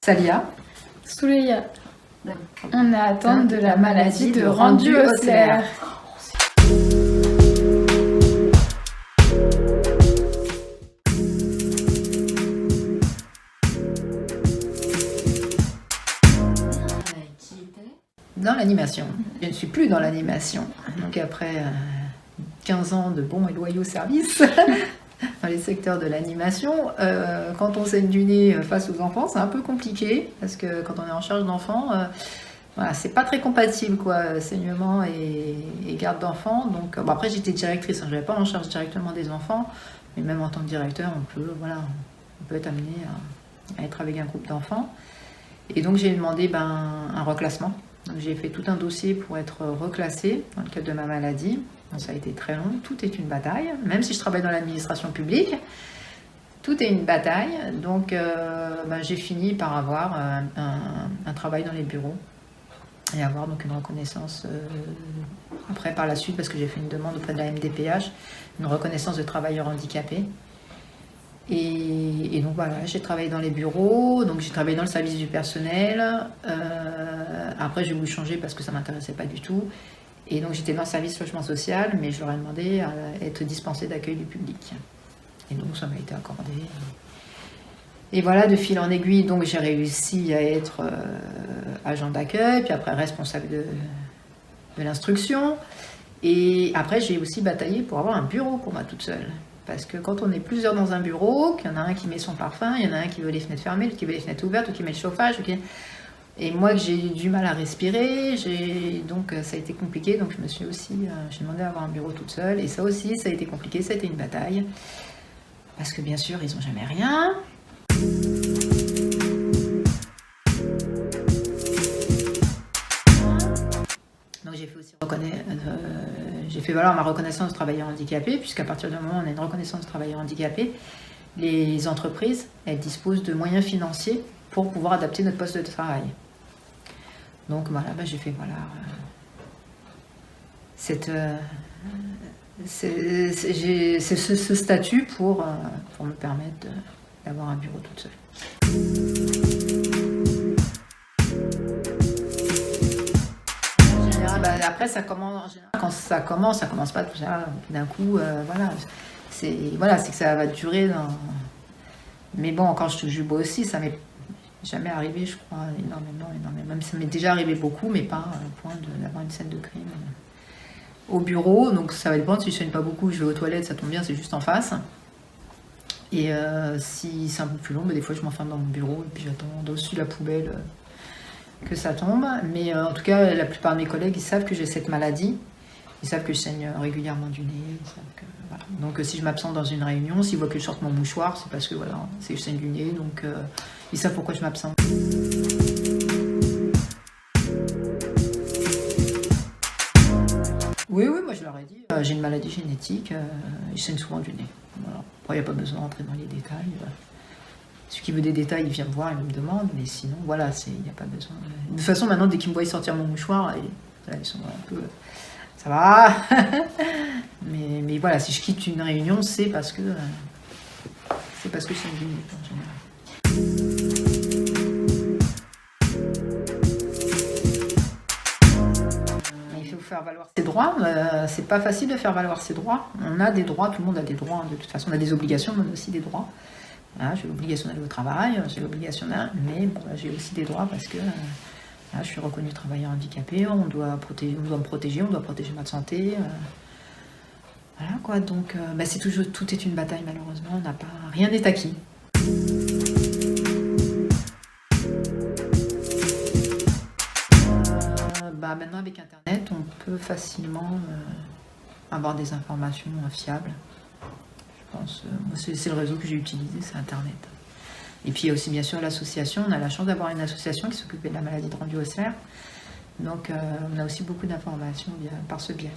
Salia. Souleya. On est atteinte de la maladie de Rendu-Osler. Dans l'animation. Je ne suis plus dans l'animation. Donc après 15 ans de bons et loyaux services dans les secteurs de l'animation, quand on saigne du nez face aux enfants, c'est un peu compliqué parce que quand on est en charge d'enfants, voilà, c'est pas très compatible quoi, saignement et garde d'enfants. Donc bon, après j'étais directrice, je n'avais pas en charge directement des enfants, mais même en tant que directeur, on peut être amené à être avec un groupe d'enfants. Et donc j'ai demandé un reclassement. Donc j'ai fait tout un dossier pour être reclassée dans le cadre de ma maladie. Donc ça a été très long, tout est une bataille, même si je travaille dans l'administration publique, tout est une bataille. Donc j'ai fini par avoir un travail dans les bureaux et avoir donc une reconnaissance après par la suite, parce que j'ai fait une demande auprès de la MDPH, une reconnaissance de travailleur handicapé. Et donc voilà, j'ai travaillé dans les bureaux, donc j'ai travaillé dans le service du personnel. Après, j'ai voulu changer parce que ça ne m'intéressait pas du tout. Et donc j'étais dans le service logement social, mais je leur ai demandé à être dispensée d'accueil du public. Et donc ça m'a été accordé. Et voilà, de fil en aiguille, donc j'ai réussi à être agent d'accueil, puis après responsable de l'instruction. Et après, j'ai aussi bataillé pour avoir un bureau pour moi toute seule. Parce que quand on est plusieurs dans un bureau, qu'il y en a un qui met son parfum, il y en a un qui veut les fenêtres fermées, l'autre qui veut les fenêtres ouvertes, l'autre qui met le chauffage. Et moi, que j'ai du mal à respirer, donc ça a été compliqué. Donc j'ai demandé à avoir un bureau toute seule. Et ça aussi, ça a été compliqué, ça a été une bataille. Parce que bien sûr, ils n'ont jamais rien. Donc j'ai fait aussi j'ai fait valoir ma reconnaissance de travailleur handicapé, puisqu'à partir du moment où on a une reconnaissance de travailleur handicapé, les entreprises, elles disposent de moyens financiers pour pouvoir adapter notre poste de travail. Donc voilà, j'ai fait j'ai ce statut pour me permettre d'avoir un bureau toute seule. Après, ça commence en général. Quand ça commence pas tout ça d'un coup. C'est que ça va durer. Mais bon, quand je touche du bois aussi, ça m'est jamais arrivé, je crois, énormément. Même ça m'est déjà arrivé beaucoup, mais pas au point d'avoir une scène de crime au bureau. Donc ça va dépendre. Si je ne soigne pas beaucoup, je vais aux toilettes, ça tombe bien, c'est juste en face. Et si c'est un peu plus long, des fois je m'enferme dans mon bureau et puis j'attends au-dessus de la poubelle que ça tombe. Mais en tout cas, la plupart de mes collègues, ils savent que j'ai cette maladie. Ils savent que je saigne régulièrement du nez. Voilà. Donc si je m'absente dans une réunion, s'ils voient que je sorte mon mouchoir, c'est parce que c'est que je saigne du nez. Donc ils savent pourquoi je m'absente. Oui, moi je leur ai dit, j'ai une maladie génétique, je saigne souvent du nez. Voilà. Après, il n'y a pas besoin d'entrer dans les détails. Celui qui veut des détails, il vient me voir, il me demande, mais sinon, voilà, il n'y a pas besoin. De toute façon, maintenant, dès qu'ils me voient sortir mon mouchoir, ils sont un peu... Ça va. mais voilà, si je quitte une réunion, c'est parce que je suis une limite en général. Il faut faire valoir ses droits. C'est pas facile de faire valoir ses droits. On a des droits, tout le monde a des droits. De toute façon, on a des obligations, mais on a aussi des droits. J'ai l'obligation d'aller au travail, j'ai l'obligation mais j'ai aussi des droits parce que je suis reconnue travailleur handicapé, on doit me protéger, on doit protéger ma santé. Voilà quoi, donc tout est une bataille malheureusement, rien n'est acquis. Maintenant avec Internet, on peut facilement avoir des informations fiables. C'est le réseau que j'ai utilisé, c'est Internet. Et puis il y a aussi bien sûr l'association. On a la chance d'avoir une association qui s'occupe de la maladie de Rendu-Osler. Donc on a aussi beaucoup d'informations par ce biais.